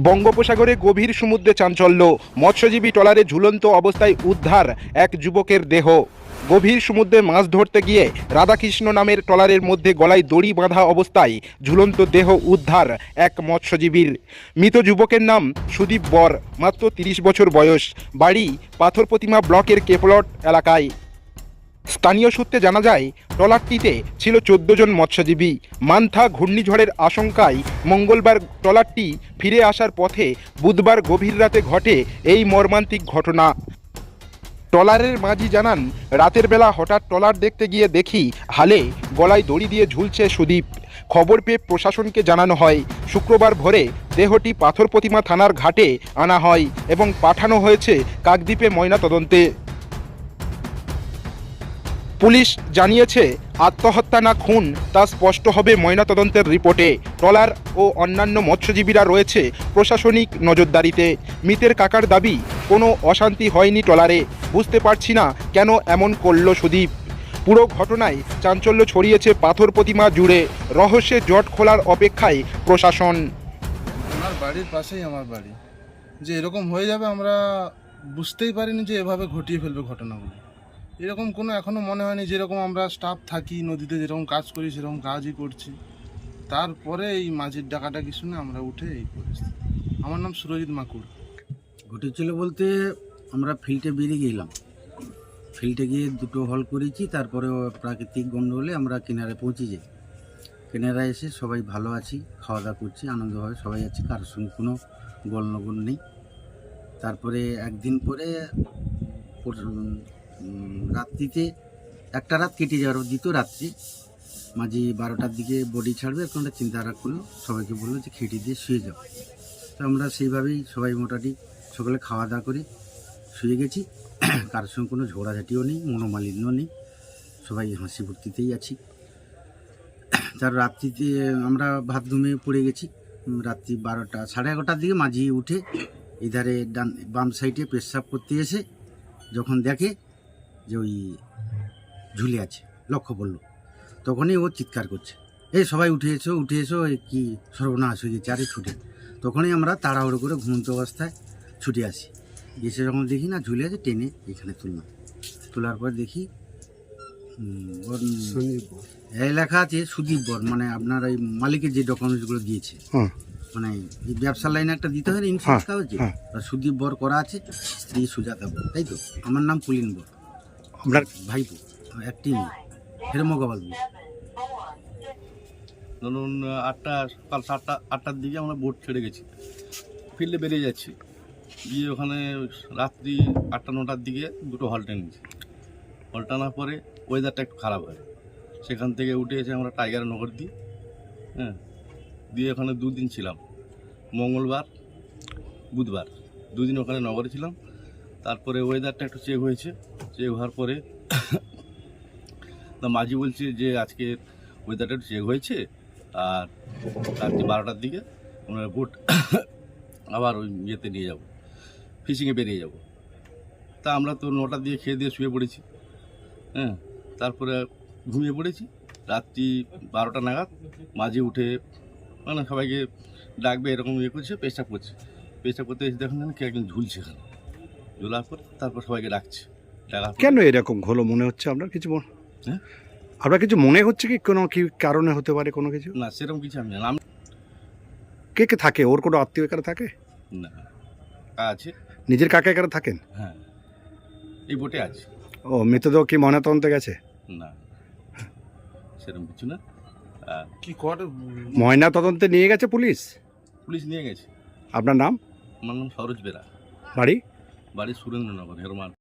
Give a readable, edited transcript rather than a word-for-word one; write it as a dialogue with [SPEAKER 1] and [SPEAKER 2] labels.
[SPEAKER 1] বঙ্গোপসাগরে গভীর সমুদ্রে চাঞ্চল্য, মৎস্যজীবী ট্রলারে ঝুলন্ত অবস্থায় উদ্ধার এক যুবকের দেহ। গভীর সমুদ্রে মাছ ধরতে গিয়ে রাধাকৃষ্ণ নামের ট্রলারের মধ্যে গলায় দড়ি বাঁধা অবস্থায় ঝুলন্ত দেহ উদ্ধার এক মৎস্যজীবীর। মৃত যুবকের নাম সুদীপ বর, মাত্র 30 বছর বয়স, বাড়ি পাথর প্রতিমা ব্লকের কেপলট এলাকায়। স্থানীয় সূত্রে জানা যায়, ট্রলারটিতে ছিল 14 জন মৎস্যজীবী। মান্থা ঘূর্ণিঝড়ের আশঙ্কায় মঙ্গলবার ট্রলারটি ফিরে আসার পথে বুধবার গভীর রাতে ঘটে এই মর্মান্তিক ঘটনা। ট্রলারের মাঝি জানান, রাতের বেলা হঠাৎ ট্রলার দেখতে গিয়ে দেখি হালে গলায় দড়ি দিয়ে ঝুলছে সুদীপ। খবর পেয়ে প্রশাসনকে জানানো হয়। শুক্রবার ভোরে দেহটি পাথর প্রতিমা থানার ঘাটে আনা হয় এবং পাঠানো হয়েছে কাকদ্বীপে ময়নাতদন্তে। পুলিশ জানিয়েছে, আত্মহত্যা না খুন তা স্পষ্ট হবে ময়নাতদন্তের রিপোর্টে। ট্রলার ও অন্যান্য মৎস্যজীবীরা রয়েছে প্রশাসনিক নজরদারিতে। মৃতের কাকার দাবি, কোনো অশান্তি হয়নি ট্রলারে। বুঝতে পারছি না কেন এমন করল সুদীপ। পুরো ঘটনায় চাঞ্চল্য ছড়িয়েছে পাথর প্রতিমা জুড়ে। রহস্যে জট খোলার অপেক্ষায় প্রশাসন।
[SPEAKER 2] আমার বাড়ির পাশেই আমার বাড়ি, যে এরকম হয়ে যাবে আমরা বুঝতেই পারিনি, যে এভাবে ঘটিয়ে ফেলবে ঘটনাগুলো। এরকম কোনো এখনও মনে হয়নি। যেরকম আমরা স্টাফ থাকি নদীতে, যেরকম কাজ করি সেরকম কাজই করছি। তারপরে এই মাঝির ডাকাডাকি শুনে আমরা উঠে এই পরিস্থিতি। আমার নাম সুরজিৎ মাকুর।
[SPEAKER 3] ঘটেছিল বলতে, আমরা ফিল্ডে বেরিয়ে গেলাম। ফিল্ডে গিয়ে দুটো হল করেছি, তারপরে প্রাকৃতিক গণ্ডগোলে আমরা কিনারে পৌঁছে যাই। কিনারায় এসে সবাই ভালো আছি, খাওয়া দাওয়া করছি, আনন্দভাবে সবাই আছি, কারোর সঙ্গে কোনো গোলনগোল নেই। তারপরে একদিন পরে রাত্রিতে একটা রাত কেটে যাওয়ার দ্বিতীয় রাত্রি মাঝি 12টার দিকে বডি ছাড়বে, এখন একটা চিন্তাধারা করলো, সবাইকে বললো যে খেটে দিয়ে শুয়ে যাও। তো আমরা সেইভাবেই সবাই মোটামুটি সকালে খাওয়া দাওয়া করে শুয়ে গেছি। কারোর সঙ্গে কোনো ঝগড়াঝাটিও নেই, মনোমালিন্য নেই, সবাই হাসি ফুর্তিতেই আছি। তার রাত্রিতে আমরা বাথরুমে পড়ে গেছি। রাত্রি 12টা সাড়ে 11টার দিকে মাঝি উঠে এধারে বাম সাইডে পেশাব করতে এসে যখন দেখে যে ওই ঝুলে আছে, লক্ষ্য পড়লো, তখনই ও চিৎকার করছে, এই সবাই উঠে এসো, উঠে এসো, কি সর্বনাশ হয়ে গেছে, আরে ছুটে। তখনই আমরা তাড়াহুড়ো করে ঘুমন্ত অবস্থায় ছুটে আসি। এসে যখন দেখি না ঝুলে আছে, টেনে এখানে তুললাম। তোলার পর দেখি এই লেখা আছে সুদীপ বর, মানে আপনার ওই মালিকের যে ডকুমেন্টসগুলো দিয়েছে, মানে এই ব্যবসার লাইনে একটা দিতে হয় না, ইন্স্যুরেন্স কাগজ, সুদীপ বর করা আছে, স্ত্রী সুজাতা বর, তাই তো? আমার নাম পুলিন বর, আপনার ভাইপো, একটি মেয়ে, হেরমোগাবাদ।
[SPEAKER 4] ধরুন সকাল 7টার দিকে আমরা বোট ছেড়ে গেছি, ফিল্ডে বেরিয়ে যাচ্ছি। গিয়ে ওখানে রাত্রি 8টা-9টার দিকে দুটো হল্টে নিয়েছি। হল্টানোর পরে ওয়েদারটা একটু খারাপ হয়, সেখান থেকে উঠে এসে আমরা টাইগার নগর দিই। দিয়ে ওখানে 2 দিন ছিলাম, মঙ্গলবার বুধবার 2 দিন ওখানে নগরে ছিলাম। তারপরে ওয়েদারটা একটু চেক হয়েছে, চেক হওয়ার পরে মাঝি বলছে যে আজকে ওয়েদারটা একটু চেক হয়েছে, আর রাত্রি 12টার দিকে আমরা বোট আবার ওই ইয়েতে নিয়ে যাব, ফিশিংয়ে বেরিয়ে যাব। তা আমরা তো 9টার দিকে খেয়ে দিয়ে শুয়ে পড়েছি। তারপরে ঘুমিয়ে পড়েছি। রাত্রি 12টা নাগাদ মাঝি উঠে মানে সবাইকে ডাকবে এরকম ইয়ে করছে, পেশাব করতে এসে দেখুন কে একজন ঝুলছে এখানে। ঝোলার পর তারপর সবাইকে ডাকছে।
[SPEAKER 1] কেন এরকম হলো মনে হচ্ছে আপনার? কিছু আপনার কিছু মনে হচ্ছে কি কোনো কি কারণে হতে পারে কোনো কিছু?
[SPEAKER 4] না, সেরকম কিছু আমি জানি।
[SPEAKER 1] কে কে থাকে? ওর কোনো আত্মীয় কারা থাকে?
[SPEAKER 4] না, আছে।
[SPEAKER 1] নিজের কাকে কারা থাকেন?
[SPEAKER 4] হ্যাঁ, এই বোটে আছে।
[SPEAKER 1] ও, মৃতদেহ কি ময়নাতদন্তে গেছে?
[SPEAKER 4] না, সেরকম কিছু না।
[SPEAKER 2] কি করে
[SPEAKER 1] ময়নাতদন্তে নিয়ে গেছে পুলিশ?
[SPEAKER 4] পুলিশ নিয়ে গেছে।
[SPEAKER 1] আপনার নাম?
[SPEAKER 4] আমার নাম সরোজ বেরা,
[SPEAKER 1] বাড়ি?
[SPEAKER 4] বাড়ি সুরেন্দ্রনগর, হেরমান।